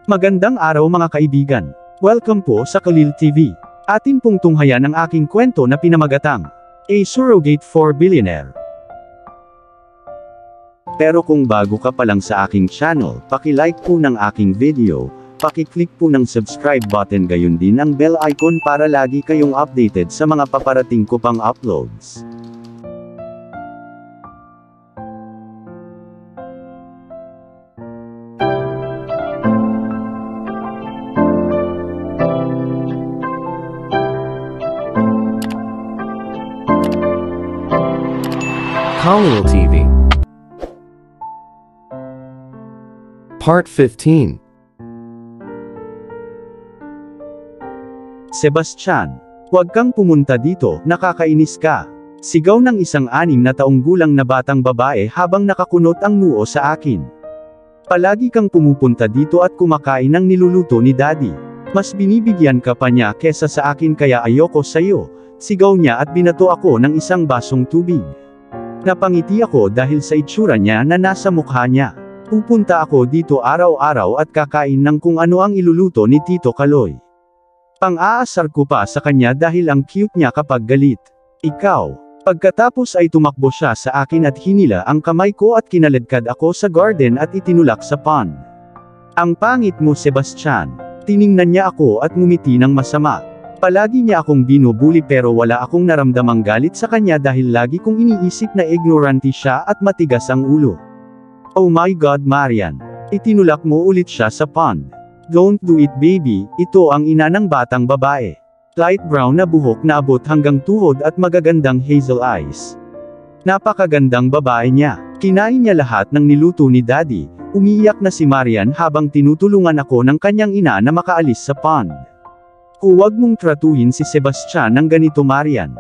Magandang araw mga kaibigan. Welcome po sa Kalil TV. Atin pong tunghayan ang aking kwento na pinamagatang A Surrogate for Billionaire. Pero kung bago ka pa lang sa aking channel, paki-like po ng aking video, paki-click po ng subscribe button gayon din ang bell icon para lagi kayong updated sa mga paparating ko pang uploads. Kalil TV Part 15. Sebastian, huwag kang pumunta dito, nakakainis ka. Sigaw ng isang 6 na taong gulang na batang babae habang nakakunot ang noo sa akin. Palagi kang pumupunta dito at kumakain ng niluluto ni Daddy. Mas binibigyan ka pa niya kesa sa akin kaya ayoko sa'yo. Sigaw niya at binato ako ng isang basong tubig. Napangiti ako dahil sa itsura niya na nasa mukha niya. Pupunta ako dito araw-araw at kakain ng kung ano ang iluluto ni Tito Kaloy. Pang-aasar ko pa sa kanya dahil ang cute niya kapag galit. Ikaw. Pagkatapos ay tumakbo siya sa akin at hinila ang kamay ko at kinaladkad ako sa garden at itinulak sa pond. Ang pangit mo, Sebastian. Tiningnan niya ako at ngumiti ng masama. Palagi niya akong binubuli pero wala akong naramdamang galit sa kanya dahil lagi kong iniisip na ignorante siya at matigas ang ulo. Oh my God, Marian. Itinulak mo ulit siya sa pond. Don't do it, baby. Ito ang ina ng batang babae. Light brown na buhok na abot hanggang tuhod at magagandang hazel eyes. Napakagandang babae niya. Kinain niya lahat ng niluto ni Daddy. Umiiyak na si Marian habang tinutulungan ako ng kanyang ina na makaalis sa pond. Huwag mong tratuhin si Sebastian ng ganito, Marian.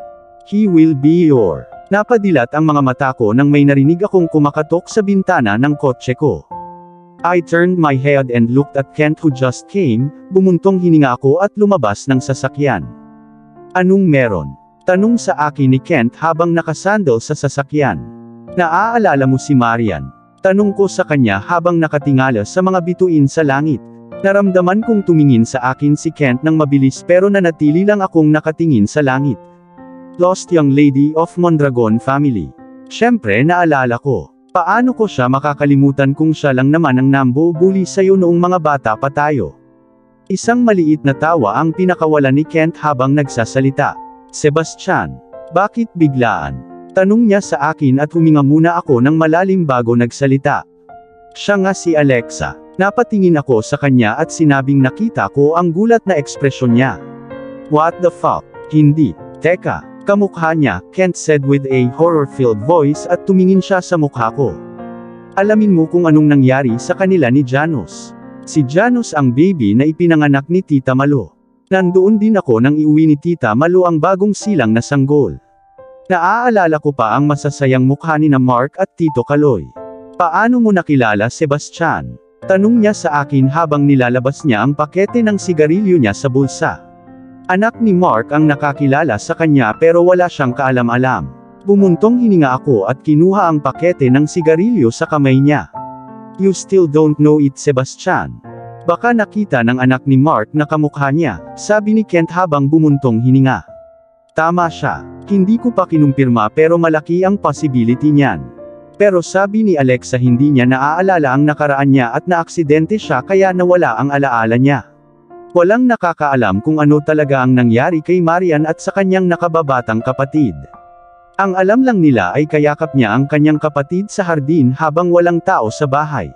He will be your. Napadilat ang mga mata ko nang may narinig akong kumakatok sa bintana ng kotse ko. I turned my head and looked at Kent who just came, bumuntong hininga ako at lumabas ng sasakyan. Anong meron? Tanong sa akin ni Kent habang nakasandal sa sasakyan. Naaalala mo si Marian? Tanong ko sa kanya habang nakatingala sa mga bituin sa langit. Naramdaman kong tumingin sa akin si Kent ng mabilis pero nanatili lang akong nakatingin sa langit. Lost young lady of Mondragon family. Siyempre naalala ko. Paano ko siya makakalimutan kung siya lang naman ang nambubuli sa'yo noong mga bata pa tayo? Isang maliit na tawa ang pinakawala ni Kent habang nagsasalita. Sebastian, bakit biglaan? Tanong niya sa akin at huminga muna ako ng malalim bago nagsalita. Siya nga si Alexa. Napatingin ako sa kanya at sinabing nakita ko ang gulat na ekspresyon niya. What the fuck? Hindi. Teka, kamukha niya, Kent said with a horror-filled voice at tumingin siya sa mukha ko. Alamin mo kung anong nangyari sa kanila ni Janos. Si Janos ang baby na ipinanganak ni Tita Malo. Nandoon din ako nang iuwi ni Tita Malo ang bagong silang na sanggol. Naaalala ko pa ang masasayang mukha ni na Mark at Tito Kaloy. Paano mo nakilala, Sebastian? Tanong niya sa akin habang nilalabas niya ang pakete ng sigarilyo niya sa bulsa. Anak ni Mark ang nakakilala sa kanya pero wala siyang kaalam-alam. Bumuntong hininga ako at kinuha ang pakete ng sigarilyo sa kamay niya. You still don't know it, Sebastian. Baka nakita ng anak ni Mark na kamukha niya, sabi ni Kent habang bumuntong hininga. Tama siya. Hindi ko pa kinumpirma pero malaki ang possibility niyan. Pero sabi ni Alexa hindi niya naaalala ang nakaraan niya at naaksidente siya kaya nawala ang alaala niya. Walang nakakaalam kung ano talaga ang nangyari kay Marian at sa kanyang nakababatang kapatid. Ang alam lang nila ay kayakap niya ang kanyang kapatid sa hardin habang walang tao sa bahay.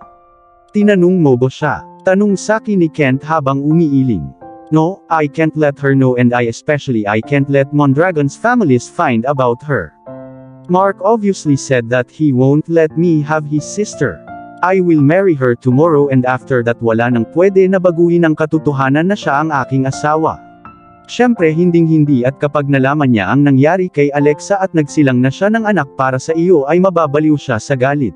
Tinanong mo ba siya? Tanong sakin ni Kent habang umiiling. No, I can't let her know and I can't let Mondragon's families find about her. Mark obviously said that he won't let me have his sister. I will marry her tomorrow and after that wala nang pwede na baguhin ang katotohanan na siya ang aking asawa. Siyempre hinding-hindi at kapag nalaman niya ang nangyari kay Alexa at nagsilang na siya ng anak para sa iyo ay mababaliw siya sa galit.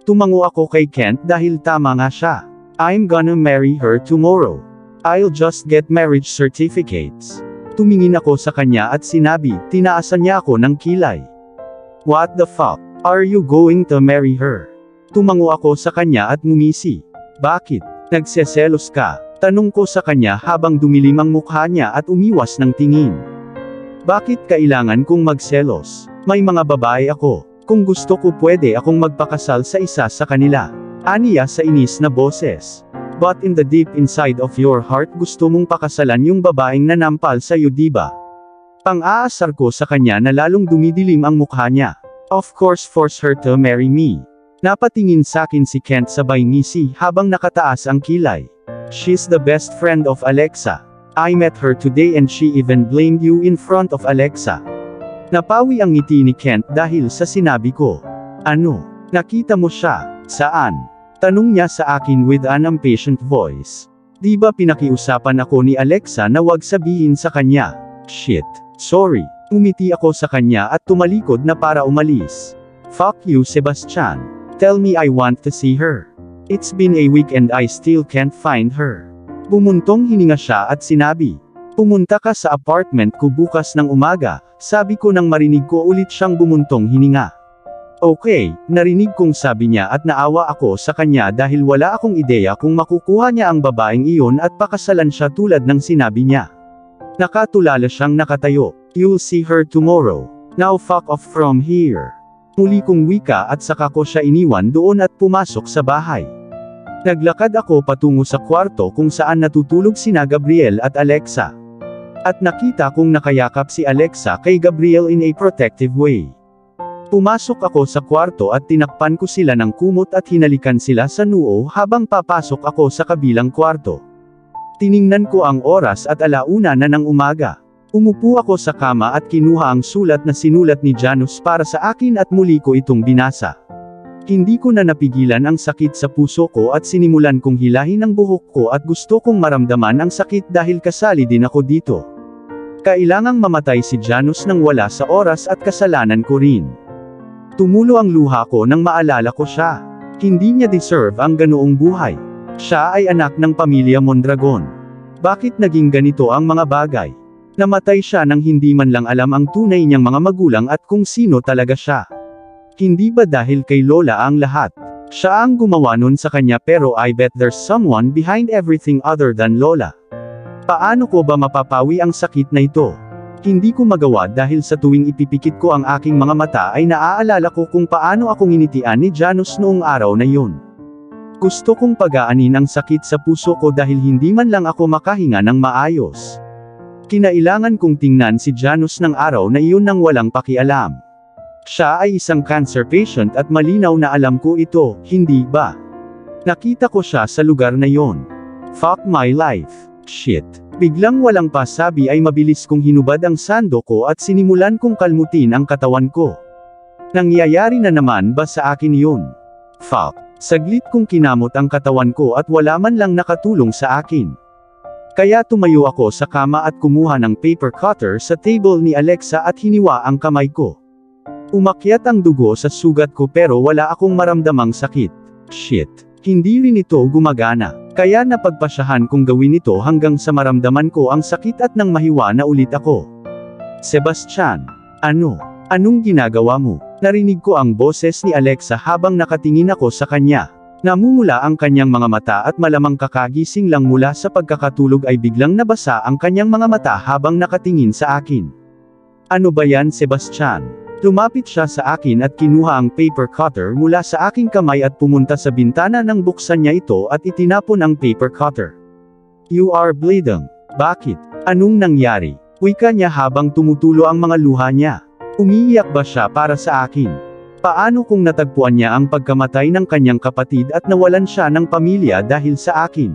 Tumango ako kay Kent dahil tama nga siya. I'm gonna marry her tomorrow. I'll just get marriage certificates. Tumingin ako sa kanya at sinabi, tinaasan niya ako ng kilay. What the fuck? Are you going to marry her? Tumango ako sa kanya at ngumisi. Bakit? Nagseselos ka? Tanong ko sa kanya habang dumilim ang mukha niya at umiwas ng tingin. Bakit kailangan kong magselos? May mga babae ako. Kung gusto ko pwede akong magpakasal sa isa sa kanila. Aniya sa inis na boses. But in the deep inside of your heart gusto mong pakasalan yung babaeng nanampal sa'yo diba? Pang-aasar ko sa kanya na lalong dumidilim ang mukha niya. Of course force her to marry me. Napatingin sakin si Kent sabay ngisi habang nakataas ang kilay. She's the best friend of Alexa. I met her today and she even blamed you in front of Alexa. Napawi ang ngiti ni Kent dahil sa sinabi ko. Ano? Nakita mo siya? Saan? Tanong niya sa akin with an impatient voice. Di ba pinakiusapan ako ni Alexa na wag sabihin sa kanya? Shit. Sorry. Umiti ako sa kanya at tumalikod na para umalis. Fuck you Sebastian. Tell me I want to see her. It's been a week and I still can't find her. Bumuntong hininga siya at sinabi. Pumunta ka sa apartment ko bukas ng umaga, sabi ko nang marinig ko ulit siyang bumuntong hininga. Okay, narinig kong sabi niya at naawa ako sa kanya dahil wala akong ideya kung makukuha niya ang babaeng iyon at pakasalan siya tulad ng sinabi niya. Nakatulala siyang nakatayo. You'll see her tomorrow. Now fuck off from here. Muli kong wika at saka ko siya iniwan doon at pumasok sa bahay. Naglakad ako patungo sa kwarto kung saan natutulog sina Gabriel at Alexa. At nakita kong nakayakap si Alexa kay Gabriel in a protective way. Pumasok ako sa kwarto at tinakpan ko sila ng kumot at hinalikan sila sa noo habang papasok ako sa kabilang kwarto. Tiningnan ko ang oras at 1:00 na ng umaga. Umupo ako sa kama at kinuha ang sulat na sinulat ni Janus para sa akin at muli ko itong binasa. Hindi ko na napigilan ang sakit sa puso ko at sinimulan kong hilahin ang buhok ko at gusto kong maramdaman ang sakit dahil kasali din ako dito. Kailangang mamatay si Janus nang wala sa oras at kasalanan ko rin. Tumulo ang luha ko nang maalala ko siya. Hindi niya deserve ang ganoong buhay. Siya ay anak ng pamilya Mondragon. Bakit naging ganito ang mga bagay? Namatay siya nang hindi man lang alam ang tunay niyang mga magulang at kung sino talaga siya. Hindi ba dahil kay Lola ang lahat? Siya ang gumawa nun sa kanya pero I bet there's someone behind everything other than Lola. Paano ko ba mapapawi ang sakit na ito? Hindi ko magawa dahil sa tuwing ipipikit ko ang aking mga mata ay naaalala ko kung paano akong initian ni Janus noong araw na yun. Gusto kong pagaanin ang sakit sa puso ko dahil hindi man lang ako makahinga ng maayos. Kinailangan kong tingnan si Janus ng araw na iyon nang walang pakialam. Siya ay isang cancer patient at malinaw na alam ko ito, hindi ba? Nakita ko siya sa lugar na yon. Fuck my life. Shit. Biglang walang pasabi ay mabilis kong hinubad ang sando ko at sinimulan kong kalmutin ang katawan ko. Nangyayari na naman ba sa akin yun? Fuck. Saglit kong kinamot ang katawan ko at wala man lang nakatulong sa akin. Kaya tumayo ako sa kama at kumuha ng paper cutter sa table ni Alexa at hiniwa ang kamay ko. Umakyat ang dugo sa sugat ko pero wala akong maramdamang sakit. Shit. Hindi rin ito gumagana. Kaya napagpasyahan kong gawin ito hanggang sa maramdaman ko ang sakit at nang mahiwa na ulit ako. Sebastian. Ano? Anong ginagawa mo? Narinig ko ang boses ni Alexa habang nakatingin ako sa kanya. Namumula ang kanyang mga mata at malamang kakagising lang mula sa pagkakatulog ay biglang nabasa ang kanyang mga mata habang nakatingin sa akin. Ano ba yan Sebastian? Lumapit siya sa akin at kinuha ang paper cutter mula sa aking kamay at pumunta sa bintana nang buksan niya ito at itinapon ang paper cutter. You are bleeding. Bakit? Anong nangyari? Wika niya habang tumutulo ang mga luha niya. Umiiyak ba siya para sa akin? Paano kung natagpuan niya ang pagkamatay ng kanyang kapatid at nawalan siya ng pamilya dahil sa akin?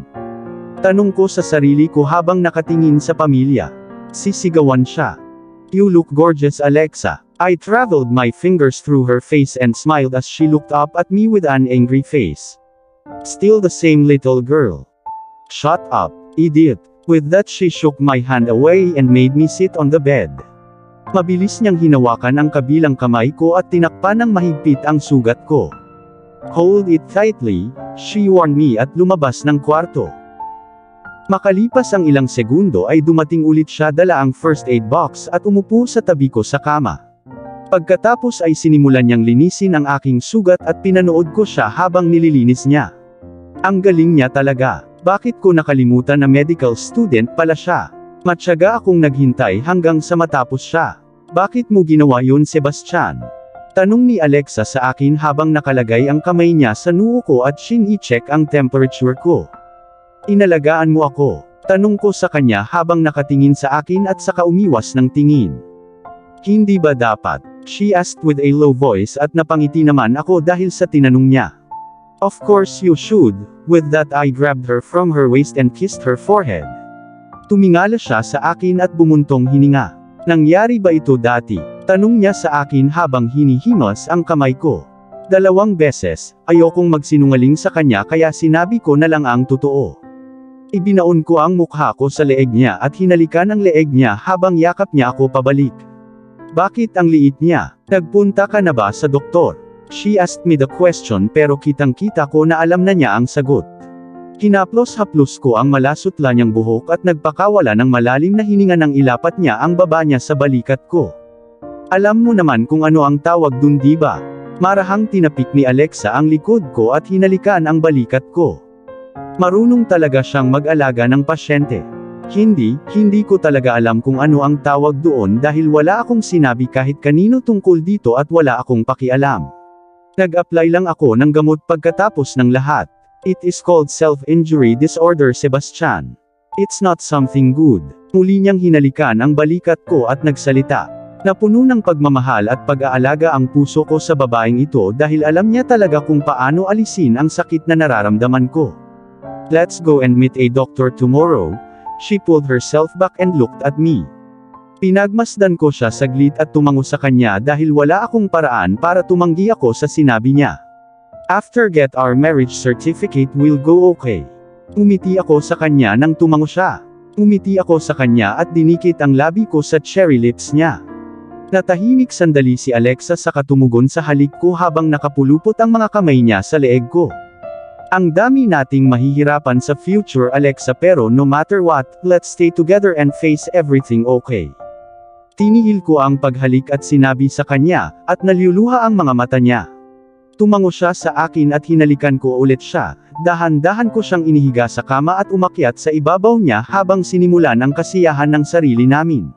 Tanong ko sa sarili ko habang nakatingin sa pamilya. Sisigawan siya. You look gorgeous Alexa. I traveled my fingers through her face and smiled as she looked up at me with an angry face. Still the same little girl. Shut up, idiot. With that she shook my hand away and made me sit on the bed. Mabilis niyang hinawakan ang kabilang kamay ko at tinakpan ng mahigpit ang sugat ko. Hold it tightly, she warned me at lumabas ng kwarto. Makalipas ang ilang segundo ay dumating ulit siya dala ang first aid box at umupo sa tabi ko sa kama. Pagkatapos ay sinimulan niyang linisin ang aking sugat at pinanood ko siya habang nililinis niya. Ang galing niya talaga. Bakit ko nakalimutan na medical student pala siya? Matyaga akong naghintay hanggang sa matapos siya. Bakit mo ginawa yun, Sebastian? Tanong ni Alexa sa akin habang nakalagay ang kamay niya sa noo ko at sini-check ang temperature ko. Inalagaan mo ako. Tanong ko sa kanya habang nakatingin sa akin at saka umiwas ng tingin. Hindi ba dapat? She asked with a low voice at napangiti naman ako dahil sa tinanong niya. Of course you should. With that I grabbed her from her waist and kissed her forehead. Tumingala siya sa akin at bumuntong hininga. Nangyari ba ito dati? Tanong niya sa akin habang hinihimas ang kamay ko. 2 beses, ayokong magsinungaling sa kanya kaya sinabi ko na lang ang totoo. Ibinaon ko ang mukha ko sa leeg niya at hinalikan ang leeg niya habang yakap niya ako pabalik. Bakit ang liit niya? Nagpunta ka na ba sa doktor? She asked me the question pero kitang-kita ko na alam na niya ang sagot. Hinaplos-haplos ko ang malasutla niyang buhok at nagpakawala ng malalim na hininga nang ilapat niya ang baba niya sa balikat ko. Alam mo naman kung ano ang tawag dun, di ba? Marahang tinapik ni Alexa ang likod ko at hinalikan ang balikat ko. Marunong talaga siyang mag-alaga ng pasyente. Hindi ko talaga alam kung ano ang tawag doon dahil wala akong sinabi kahit kanino tungkol dito at wala akong pakialam. Nag-apply lang ako ng gamot pagkatapos ng lahat. It is called self-injury disorder, Sebastian. It's not something good. Muli niyang hinalikan ang balikat ko at nagsalita. Napuno ng pagmamahal at pag-aalaga ang puso ko sa babaeng ito dahil alam niya talaga kung paano alisin ang sakit na nararamdaman ko. Let's go and meet a doctor tomorrow. She pulled herself back and looked at me. Pinagmasdan ko siya saglit at tumango sa kanya dahil wala akong paraan para tumanggi ako sa sinabi niya. After get our marriage certificate we'll go, okay? Umiti ako sa kanya nang tumango siya. Umiti ako sa kanya at dinikit ang labi ko sa cherry lips niya. Natahimik sandali si Alexa sa katumugon sa halik ko habang nakapulupot ang mga kamay niya sa leeg ko. Ang dami nating mahihirapan sa future, Alexa, pero no matter what, let's stay together and face everything, okay? Tinihil ko ang paghalik at sinabi sa kanya, at naluluha ang mga mata niya. Tumango siya sa akin at hinalikan ko ulit siya, dahan-dahan ko siyang inihiga sa kama at umakyat sa ibabaw niya habang sinimulan ang kasiyahan ng sarili namin.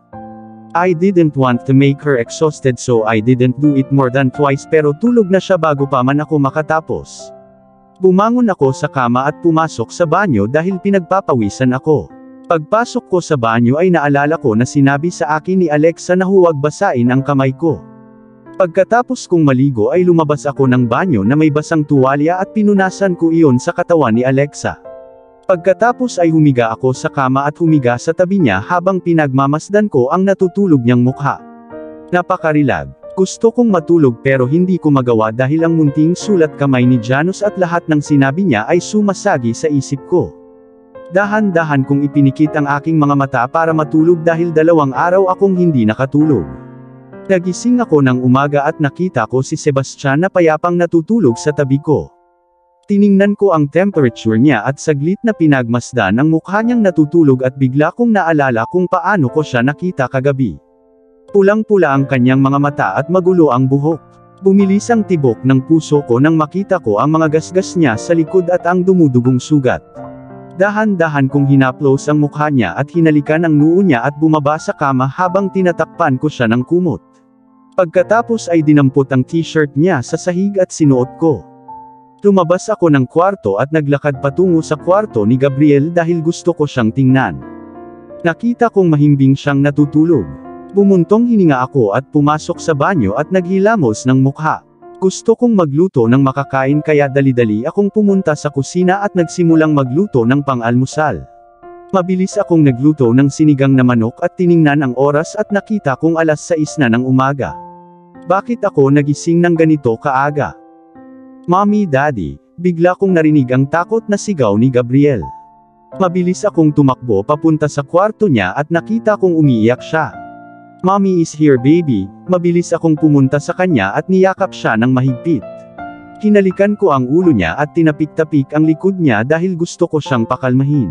I didn't want to make her exhausted so I didn't do it more than twice pero tulog na siya bago pa man ako makatapos. Bumangon ako sa kama at pumasok sa banyo dahil pinagpapawisan ako. Pagpasok ko sa banyo ay naalala ko na sinabi sa akin ni Alexa na huwag basain ang kamay ko. Pagkatapos kong maligo ay lumabas ako ng banyo na may basang tuwalya at pinunasan ko iyon sa katawan ni Alexa. Pagkatapos ay humiga ako sa kama at humiga sa tabi niya habang pinagmamasdan ko ang natutulog niyang mukha. Napakarilag. Gusto kong matulog pero hindi ko magawa dahil ang munting sulat kamay ni Janus at lahat ng sinabi niya ay sumasagi sa isip ko. Dahan-dahan kong ipinikit ang aking mga mata para matulog dahil 2 araw akong hindi nakatulog. Nagising ako ng umaga at nakita ko si Sebastian na payapang natutulog sa tabi ko. Tiningnan ko ang temperature niya at saglit na pinagmasdan ang mukha niyang natutulog at bigla kong naalala kung paano ko siya nakita kagabi. Pulang-pula ang kanyang mga mata at magulo ang buhok. Bumilis ang tibok ng puso ko nang makita ko ang mga gasgas niya sa likod at ang dumudugong sugat. Dahan-dahan kong hinaplos ang mukha niya at hinalikan ang noo niya at bumaba sa kama habang tinatakpan ko siya ng kumot. Pagkatapos ay dinampot ang t-shirt niya sa sahig at sinuot ko. Lumabas ako ng kwarto at naglakad patungo sa kwarto ni Gabriel dahil gusto ko siyang tingnan. Nakita kong mahimbing siyang natutulog. Bumuntong hininga ako at pumasok sa banyo at naghilamos ng mukha. Gusto kong magluto ng makakain kaya dali-dali akong pumunta sa kusina at nagsimulang magluto ng pang-almusal. Mabilis akong nagluto ng sinigang na manok at tiningnan ang oras at nakita kong 6:00 na ng umaga. Bakit ako nagising ng ganito kaaga? Mommy, Daddy, bigla kong narinig ang takot na sigaw ni Gabriel. Mabilis akong tumakbo papunta sa kwarto niya at nakita kong umiiyak siya. Mommy is here, baby. Mabilis akong pumunta sa kanya at niyakap siya ng mahigpit. Hinalikan ko ang ulo niya at tinapik-tapik ang likod niya dahil gusto ko siyang pakalmahin.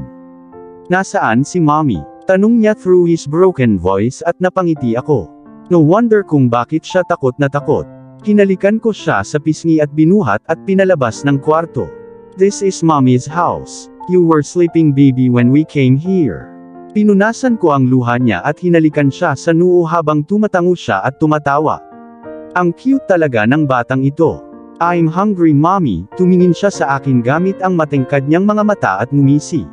Nasaan si Mommy? Tanong niya through his broken voice at napangiti ako. No wonder kung bakit siya takot na takot. Hinalikan ko siya sa pisngi at binuhat at pinalabas ng kwarto. This is Mommy's house. You were sleeping baby when we came here. Pinunasan ko ang luha niya at hinalikan siya sa noo habang tumatango siya at tumatawa. Ang cute talaga ng batang ito. I'm hungry mommy, tumingin siya sa akin gamit ang matingkad niyang mga mata at ngumisi.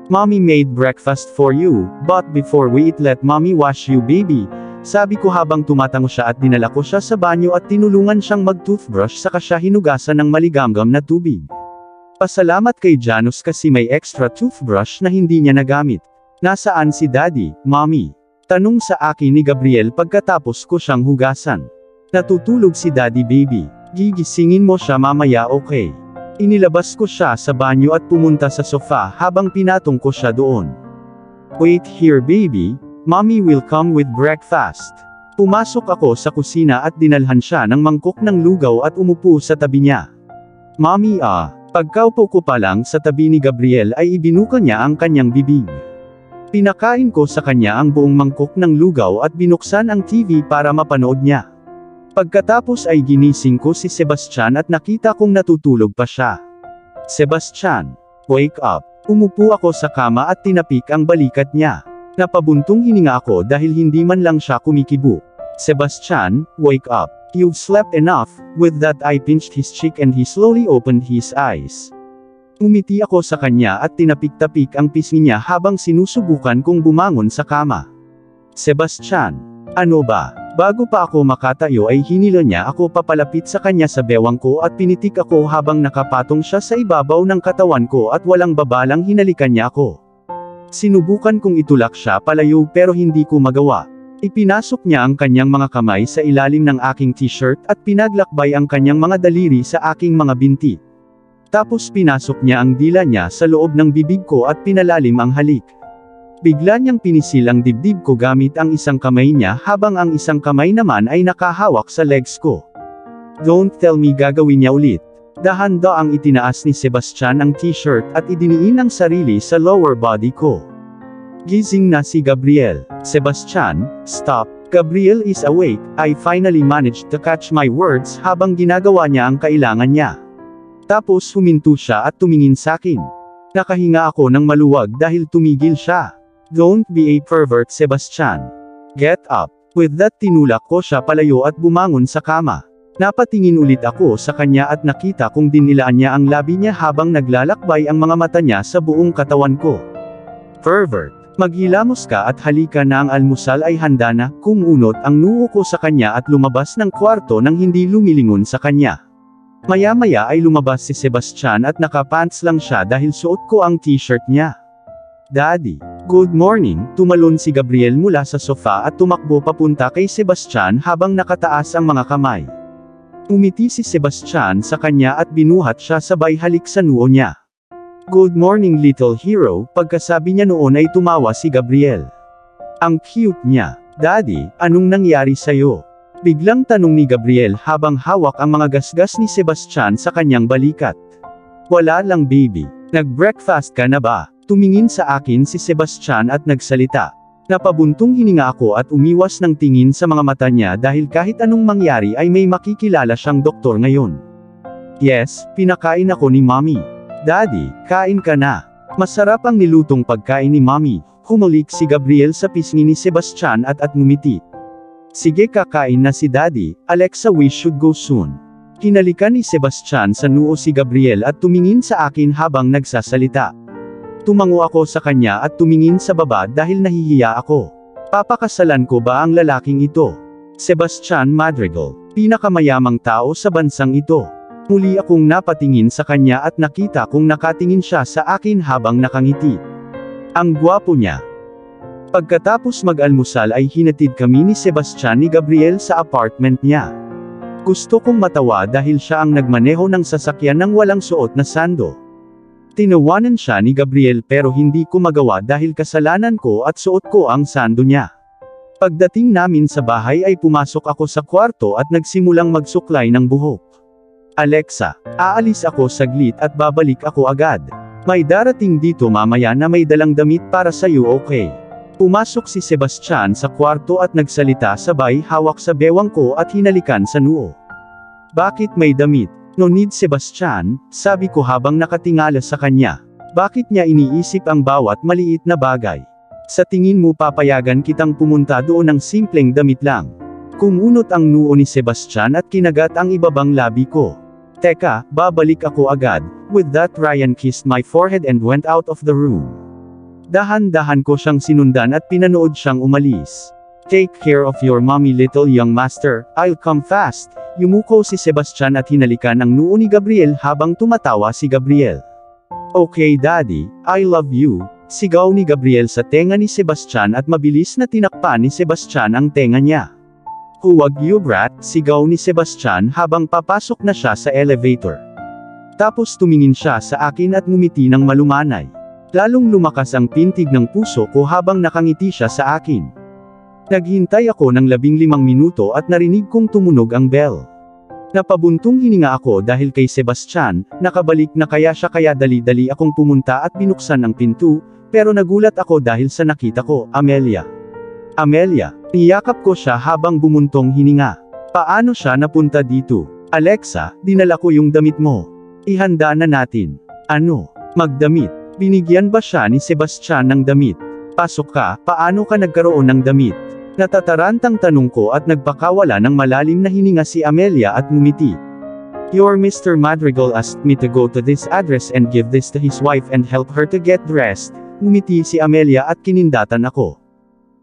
Mommy made breakfast for you, but before we eat let mommy wash you baby. Sabi ko habang tumatango siya at dinala ko siya sa banyo at tinulungan siyang mag-toothbrush saka siya hinugasan ng maligamgam na tubig. Pasalamat kay Janus kasi may extra toothbrush na hindi niya nagamit. Nasaan si Daddy, Mommy? Tanong sa akin ni Gabriel pagkatapos ko siyang hugasan. Natutulog si Daddy baby. Gigisingin mo siya mamaya okay? Inilabas ko siya sa banyo at pumunta sa sofa habang pinatong ko siya doon. Wait here baby, Mommy will come with breakfast. Pumasok ako sa kusina at dinalhan siya ng mangkok ng lugaw at umupo sa tabi niya. Mommy pagkaupo ko pa lang sa tabi ni Gabriel ay ibinuka niya ang kanyang bibig. Pinakain ko sa kanya ang buong mangkok ng lugaw at binuksan ang TV para mapanood niya. Pagkatapos ay ginising ko si Sebastian at nakita kong natutulog pa siya. Sebastian, wake up. Umupo ako sa kama at tinapik ang balikat niya. Napabuntong hininga ako dahil hindi man lang siya kumikibo. Sebastian, wake up. You've slept enough. With that I pinched his cheek and he slowly opened his eyes. Umiti ako sa kanya at tinapik-tapik ang pisngi niya habang sinusubukan kong bumangon sa kama. Sebastian, ano ba? Bago pa ako makatayo ay hinilo niya ako papalapit sa kanya sa bewang ko at pinitik ako habang nakapatong siya sa ibabaw ng katawan ko at walang babalang hinalikan niya ako. Sinubukan kong itulak siya palayo pero hindi ko magawa. Ipinasok niya ang kanyang mga kamay sa ilalim ng aking t-shirt at pinaglakbay ang kanyang mga daliri sa aking mga binti. Tapos pinasok niya ang dila niya sa loob ng bibig ko at pinalalim ang halik. Bigla niyang pinisil ang dibdib ko gamit ang isang kamay niya habang ang isang kamay naman ay nakahawak sa legs ko. Don't tell me gagawin niya ulit. Dahan-daang itinaas ni Sebastian ang t-shirt at idiniin ang sarili sa lower body ko. Gising na si Gabriel. Sebastian, stop. Gabriel is awake. I finally managed to catch my words habang ginagawa niya ang kailangan niya. Tapos huminto siya at tumingin sakin. Nakahinga ako ng maluwag dahil tumigil siya. Don't be a pervert Sebastian. Get up. With that tinulak ko siya palayo at bumangon sa kama. Napatingin ulit ako sa kanya at nakita kong dinilaan niya ang labi niya habang naglalakbay ang mga mata niya sa buong katawan ko. Pervert. Maghilamos ka at halika na ang almusal ay handa na, kumunot ang noo ko sa kanya at lumabas ng kwarto nang hindi lumilingon sa kanya. Maya-maya ay lumabas si Sebastian at nakapants lang siya dahil suot ko ang t-shirt niya. Daddy, good morning, tumalon si Gabriel mula sa sofa at tumakbo papunta kay Sebastian habang nakataas ang mga kamay. Umiti si Sebastian sa kanya at binuhat siya sabay halik sa noo niya. Good morning little hero, pagkasabi niya noon ay tumawa si Gabriel. Ang cute niya. Daddy, anong nangyari sa'yo? Biglang tanong ni Gabriel habang hawak ang mga gasgas ni Sebastian sa kanyang balikat. Wala lang baby. Nag-breakfast ka na ba? Tumingin sa akin si Sebastian at nagsalita. Napabuntong hininga ako at umiwas ng tingin sa mga mata niya dahil kahit anong mangyari ay may makikilala siyang doktor ngayon. Yes, pinakain ako ni Mommy. Daddy, kain ka na. Masarap ang nilutong pagkain ni Mommy. Humalik si Gabriel sa pisngi ni Sebastian at ngumiti. Sige kakain na si Daddy, Alexa we should go soon. Hinalikan ni Sebastian sa noo si Gabriel at tumingin sa akin habang nagsasalita. Tumango ako sa kanya at tumingin sa baba dahil nahihiya ako. Papakasalan ko ba ang lalaking ito? Sebastian Madrigal, pinakamayamang tao sa bansang ito. Muli akong napatingin sa kanya at nakita kong nakatingin siya sa akin habang nakangiti. Ang gwapo niya. Pagkatapos mag-almusal ay hinatid kami ni Sebastian ni Gabriel sa apartment niya. Gusto kong matawa dahil siya ang nagmaneho ng sasakyan ng walang suot na sando. Tinawanan siya ni Gabriel pero hindi ko magawa dahil kasalanan ko at suot ko ang sando niya. Pagdating namin sa bahay ay pumasok ako sa kwarto at nagsimulang magsuklay ng buhok. Alexa, aalis ako saglit at babalik ako agad. May darating dito mamaya na may dalang damit para sa'yo okay? Pumasok si Sebastian sa kwarto at nagsalita sabay hawak sa bewang ko at hinalikan sa noo. Bakit may damit? No need Sebastian, sabi ko habang nakatingala sa kanya. Bakit niya iniisip ang bawat maliit na bagay? Sa tingin mo papayagan kitang pumunta doon ng simpleng damit lang? Kumunot ang noo ni Sebastian at kinagat ang ibabang labi ko. Teka, babalik ako agad. With that Ryan kissed my forehead and went out of the room. Dahan-dahan ko siyang sinundan at pinanood siyang umalis. Take care of your mommy little young master, I'll come fast. Yumuko si Sebastian at hinalikan ang noo ni Gabriel habang tumatawa si Gabriel. Okay daddy, I love you, sigaw ni Gabriel sa tenga ni Sebastian at mabilis na tinakpan ni Sebastian ang tenga niya. Huwag you brat, sigaw ni Sebastian habang papasok na siya sa elevator. Tapos tumingin siya sa akin at ngumiti ng malumanay. Lalong lumakas ang pintig ng puso ko habang nakangiti siya sa akin. Naghintay ako ng 15 minuto at narinig kong tumunog ang bell. Napabuntong hininga ako dahil kay Sebastian, nakabalik na kaya dali-dali akong pumunta at binuksan ang pinto, pero nagulat ako dahil sa nakita ko, Amelia. Amelia, niyakap ko siya habang bumuntong hininga. Paano siya napunta dito? Alexa, dinala ko yung damit mo. Ihanda na natin. Ano? Magdamit. Binigyan ba siya ni Sebastian ng damit? Pasok ka, paano ka nagkaroon ng damit? Natatarantang tanong ko at nagpakawala ng malalim na hininga si Amelia at ngumiti. Your Mr. Madrigal asked me to go to this address and give this to his wife and help her to get dressed. Ngumiti si Amelia at kinindatan ako.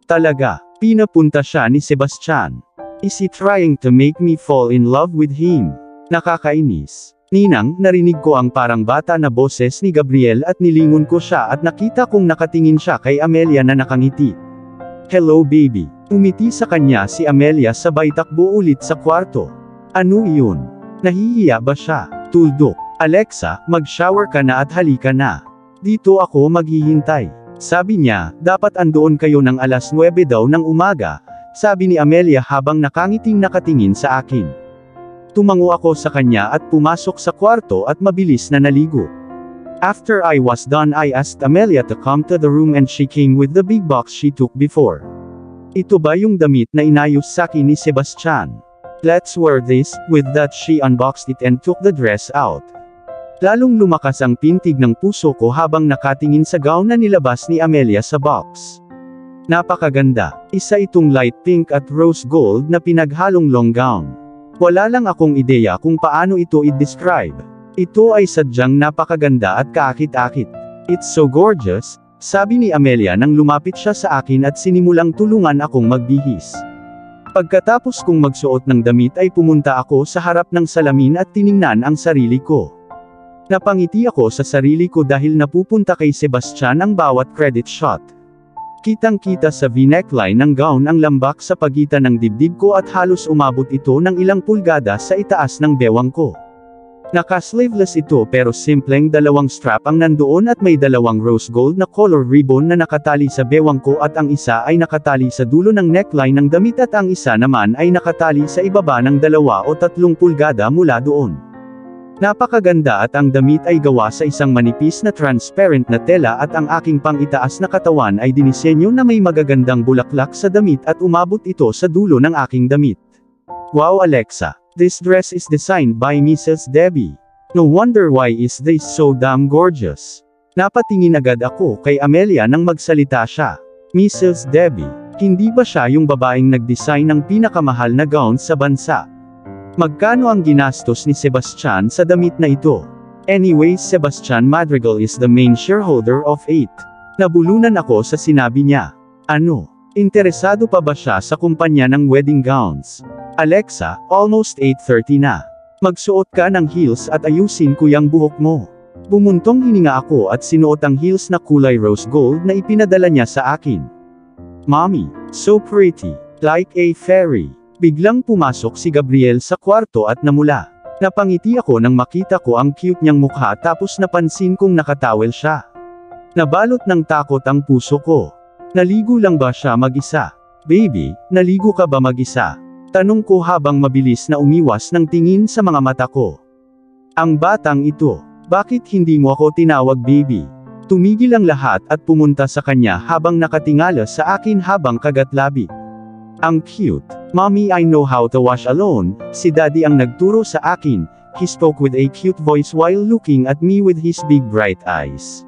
Talaga, pinapunta siya ni Sebastian. Is he trying to make me fall in love with him? Nakakainis. Ninang, narinig ko ang parang bata na boses ni Gabriel at nilingon ko siya at nakita kong nakatingin siya kay Amelia na nakangiti. Hello baby. Umiti sa kanya si Amelia sabay takbo ulit sa kwarto. Ano iyon? Nahihiya ba siya? Tuldok. Alexa, mag-shower ka na at halika na. Dito ako maghihintay. Sabi niya, dapat andoon kayo ng alas 9 daw ng umaga, sabi ni Amelia habang nakangiting nakatingin sa akin. Tumango ako sa kanya at pumasok sa kwarto at mabilis na naligo. After I was done I asked Amelia to come to the room and she came with the big box she took before. Ito ba yung damit na inayos sa akin ni Sebastian? Let's wear this. With that she unboxed it and took the dress out. Lalong lumakas ang pintig ng puso ko habang nakatingin sa gown na nilabas ni Amelia sa box. Napakaganda. Isa itong light pink at rose gold na pinaghalong long gown. Wala lang akong ideya kung paano ito i-describe. Ito ay sadyang napakaganda at kaakit-akit. It's so gorgeous, sabi ni Amelia nang lumapit siya sa akin at sinimulang tulungan akong magbihis. Pagkatapos kong magsuot ng damit ay pumunta ako sa harap ng salamin at tiningnan ang sarili ko. Napangiti ako sa sarili ko dahil napupunta kay Sebastian ang bawat credit shot. Kitang-kita sa V-neckline ng gown ang lambak sa pagitan ng dibdib ko at halos umabot ito ng ilang pulgada sa itaas ng bewang ko. Naka-sleeveless ito pero simpleng dalawang strap ang nandoon at may dalawang rose gold na color ribbon na nakatali sa bewang ko at ang isa ay nakatali sa dulo ng neckline ng damit at ang isa naman ay nakatali sa ibaba ng 2 o 3 pulgada mula doon. Napakaganda at ang damit ay gawa sa isang manipis na transparent na tela at ang aking pang-itaas na katawan ay dinisenyo na may magagandang bulaklak sa damit at umabot ito sa dulo ng aking damit. Wow Alexa! This dress is designed by Mrs. Debbie. No wonder why is this so damn gorgeous. Napatingin agad ako kay Amelia nang magsalita siya. Mrs. Debbie, hindi ba siya yung babaeng nag-design ng pinakamahal na gown sa bansa? Magkano ang ginastos ni Sebastian sa damit na ito? Anyways, Sebastian Madrigal is the main shareholder of 8. Nabulunan ako sa sinabi niya. Ano? Interesado pa ba siya sa kumpanya ng wedding gowns? Alexa, almost 8:30 na. Magsuot ka ng heels at ayusin ko yung buhok mo. Bumuntong hininga ako at sinuot ang heels na kulay rose gold na ipinadala niya sa akin. Mommy, so pretty, like a fairy. Biglang pumasok si Gabriel sa kwarto at namula. Napangiti ako nang makita ko ang cute niyang mukha tapos napansin kong nakatawel siya. Nabalot ng takot ang puso ko. Naligo lang ba siya mag-isa? Baby, naligo ka ba mag-isa? Tanong ko habang mabilis na umiwas ng tingin sa mga mata ko. Ang batang ito, bakit hindi mo ako tinawag baby? Tumigil ang lahat at pumunta sa kanya habang nakatingala sa akin habang kagatlabi. Ang cute. Mommy, I know how to wash alone, si daddy ang nagturo sa akin, He spoke with a cute voice while looking at me with his big bright eyes.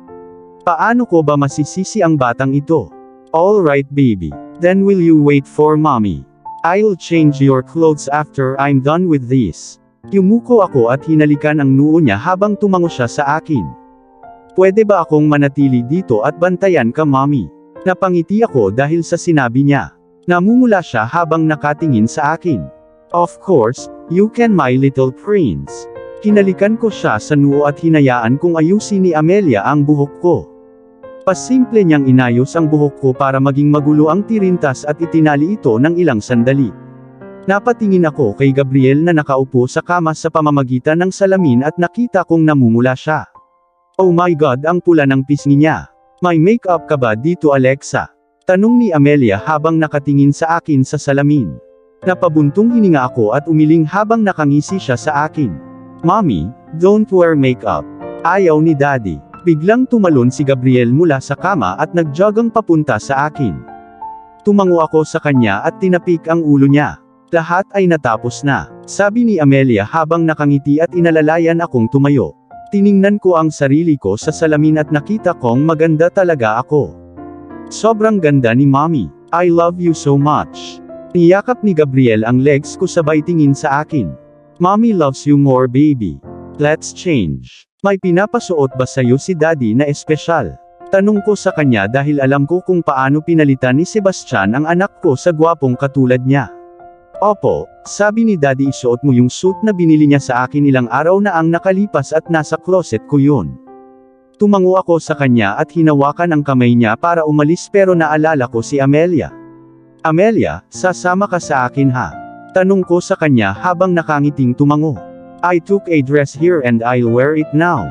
Paano ko ba masisisi ang batang ito? Alright baby. Then will you wait for mommy? I'll change your clothes after I'm done with this. Yumuko ako at hinalikan ang noo niya habang tumango siya sa akin. Pwede ba akong manatili dito at bantayan ka mommy? Napangiti ako dahil sa sinabi niya. Namumula siya habang nakatingin sa akin. Of course, you can my little prince. Hinalikan ko siya sa noo at hinayaan kong ayusin ni Amelia ang buhok ko. Pasimple niyang inayos ang buhok ko para maging magulo ang tirintas at itinali ito ng ilang sandali. Napatingin ako kay Gabriel na nakaupo sa kama sa pamamagitan ng salamin at nakita kong namumula siya. Oh my God, ang pula ng pisngi niya. May makeup ka ba dito Alexa? Tanong ni Amelia habang nakatingin sa akin sa salamin. Napabuntong hininga ako at umiling habang nakangisi siya sa akin. Mommy, don't wear makeup. Ayaw ni Daddy. Biglang tumalon si Gabriel mula sa kama at nagjogang papunta sa akin. Tumango ako sa kanya at tinapik ang ulo niya. Lahat ay natapos na, sabi ni Amelia habang nakangiti at inalalayan akong tumayo. Tiningnan ko ang sarili ko sa salamin at nakita kong maganda talaga ako. Sobrang ganda ni Mommy. I love you so much. Niyakap ni Gabriel ang legs ko sabay tingin sa akin. Mommy loves you more baby. Let's change. May pinapasuot ba sa'yo si Daddy na espesyal? Tanong ko sa kanya dahil alam ko kung paano pinalitan ni Sebastian ang anak ko sa gwapong katulad niya. Opo, sabi ni Daddy isuot mo yung suit na binili niya sa akin ilang araw na ang nakalipas at nasa closet ko yun. Tumango ako sa kanya at hinawakan ang kamay niya para umalis pero naalala ko si Amelia. Amelia, sasama ka sa akin ha? Tanong ko sa kanya habang nakangiting tumango. I took a dress here and I'll wear it now.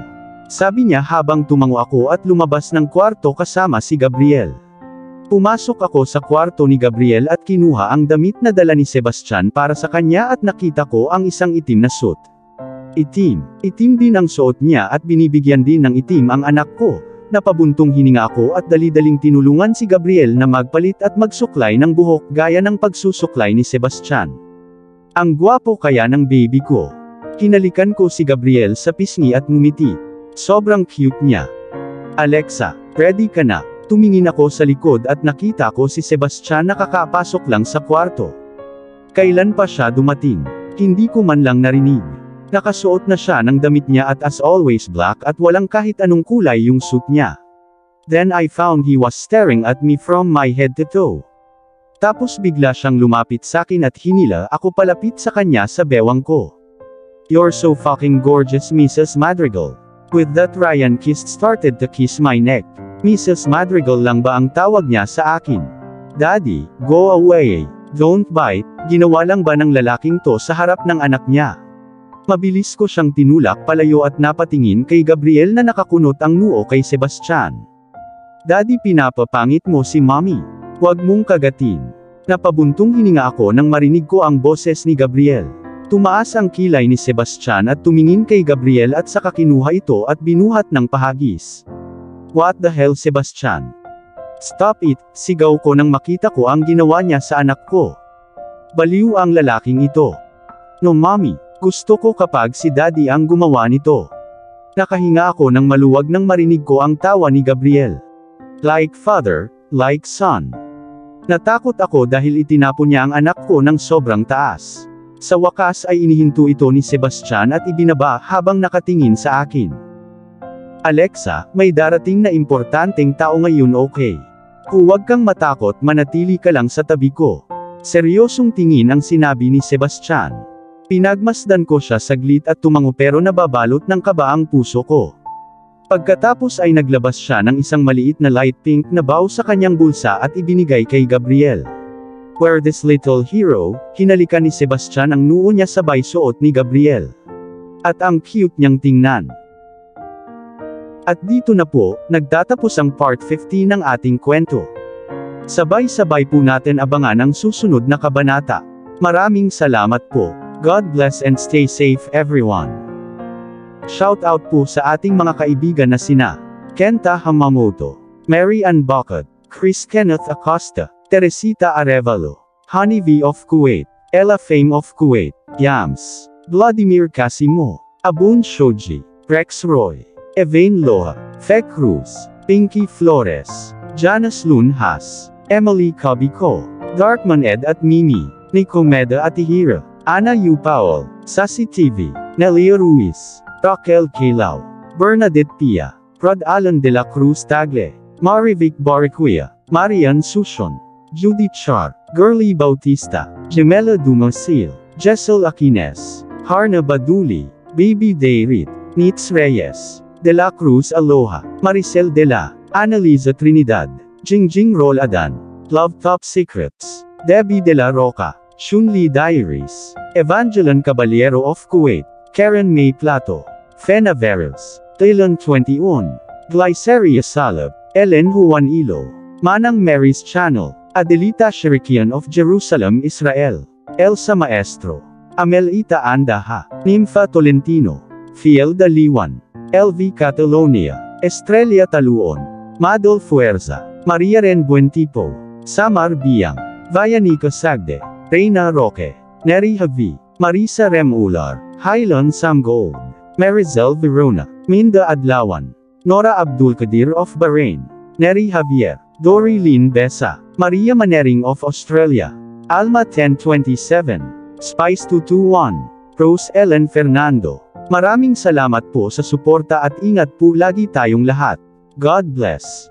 Sabi niya habang tumango ako at lumabas ng kwarto kasama si Gabriel. Pumasok ako sa kwarto ni Gabriel at kinuha ang damit na dala ni Sebastian para sa kanya at nakita ko ang isang itim na suit. Itim din ang suot niya at binibigyan din ng itim ang anak ko. Napabuntong hininga ako at dali-daling tinulungan si Gabriel na magpalit at magsuklay ng buhok gaya ng pagsusuklay ni Sebastian. Ang gwapo kaya ng baby ko. Hinalikan ko si Gabriel sa pisngi at ngumiti. Sobrang cute niya. Alexa, ready ka na? Tumingin ako sa likod at nakita ko si Sebastian na kakapasok lang sa kwarto. Kailan pa siya dumating? Hindi ko man lang narinig. Nakasuot na siya ng damit niya at as always black at walang kahit anong kulay yung suit niya. Then I found he was staring at me from my head to toe. Tapos bigla siyang lumapit sa akin at hinila ako palapit sa kanya sa bewang ko. You're so fucking gorgeous Mrs. Madrigal. With that Ryan started to kiss my neck. Mrs. Madrigal lang ba ang tawag niya sa akin? Daddy, go away. Don't bite. Ginawa lang ba ng lalaking to sa harap ng anak niya? Mabilis ko siyang tinulak palayo at napatingin kay Gabriel na nakakunot ang noo kay Sebastian. Daddy, pinapapangit mo si Mommy. Huwag mong kagatin. Napabuntong hininga ako nang marinig ko ang boses ni Gabriel. Tumaas ang kilay ni Sebastian at tumingin kay Gabriel at saka kinuha ito at binuhat ng pahagis. What the hell Sebastian? Stop it, sigaw ko nang makita ko ang ginawa niya sa anak ko. Baliw ang lalaking ito. No Mommy, gusto ko kapag si Daddy ang gumawa nito. Nakahinga ako nang maluwag nang marinig ko ang tawa ni Gabriel. Like father, like son. Natakot ako dahil itinapon niya ang anak ko ng sobrang taas. Sa wakas ay inihinto ito ni Sebastian at ibinaba habang nakatingin sa akin. Alexa, may darating na importanteng tao ngayon okay? Huwag kang matakot, manatili ka lang sa tabi ko. Seryosong tingin ang sinabi ni Sebastian. Pinagmasdan ko siya saglit at tumango pero nababalot ng kaba ang puso ko. Pagkatapos ay naglabas siya ng isang maliit na light pink na bow sa kanyang bulsa at ibinigay kay Gabriel. Where this little hero, hinalikan ni Sebastian ang noo niya sabay suot ni Gabriel. At ang cute niyang tingnan. At dito na po, nagtatapos ang part 15 ng ating kwento. Sabay-sabay po natin abangan ang susunod na kabanata. Maraming salamat po. God bless and stay safe everyone. Shout out po sa ating mga kaibigan na sina Kenta Hamamoto, Mary Ann Bacot, Chris Kenneth Acosta, Teresita Arevalo, Honey V of Kuwait, Ella Fame of Kuwait, Yams, Vladimir Casimo, Abun Shoji, Rex Roy, Evain Loha, Fe Cruz, Pinky Flores, Janice Lunhas, Emily Cabico, Darkman Ed at Mimi, Nicomeda Atihira, Ana Yu Paul, Sassy TV, Nelia Ruiz, Raquel Kilao, Bernadette Pia, Rod Alan de la Cruz Tagle, Marivic Baricuya, Marian Sushon, Judy Char, Girly Bautista, Gemela Dumasil, Jessel Aquines, Harna Baduli, Baby Dayrit, Nitz Reyes, De La Cruz Aloha, Maricel De La, Annalisa Trinidad, Jingjing Roladan, Love Top Secrets, Debbie De La Roca, Shunli Diaries, Evangeline Caballero of Kuwait, Karen May Plato, Fena Veros, Taylon 21, Glyceria Salab, Ellen Juanilo, Manang Mary's Channel, Adelita Shirikian of Jerusalem, Israel, Elsa Maestro, Amelita Andaha, Nympha Tolentino, Fiel Daliwan, LV Catalonia, Estrella Taluon, Madol Fuerza, Maria Ren Buentipo, Samar Biang, Vayanica Sagde, Reina Roque, Neri Havi, Marisa Rem Ular, Hylan Samgold, Marizel Verona, Minda Adlawan, Nora Abdulkadir of Bahrain, Neri Javier, Dory Lynn Besa, Maria Manering of Australia, Alma 1027, Spice 221, Rose Ellen Fernando. Maraming salamat po sa suporta at ingat po lagi tayong lahat. God bless.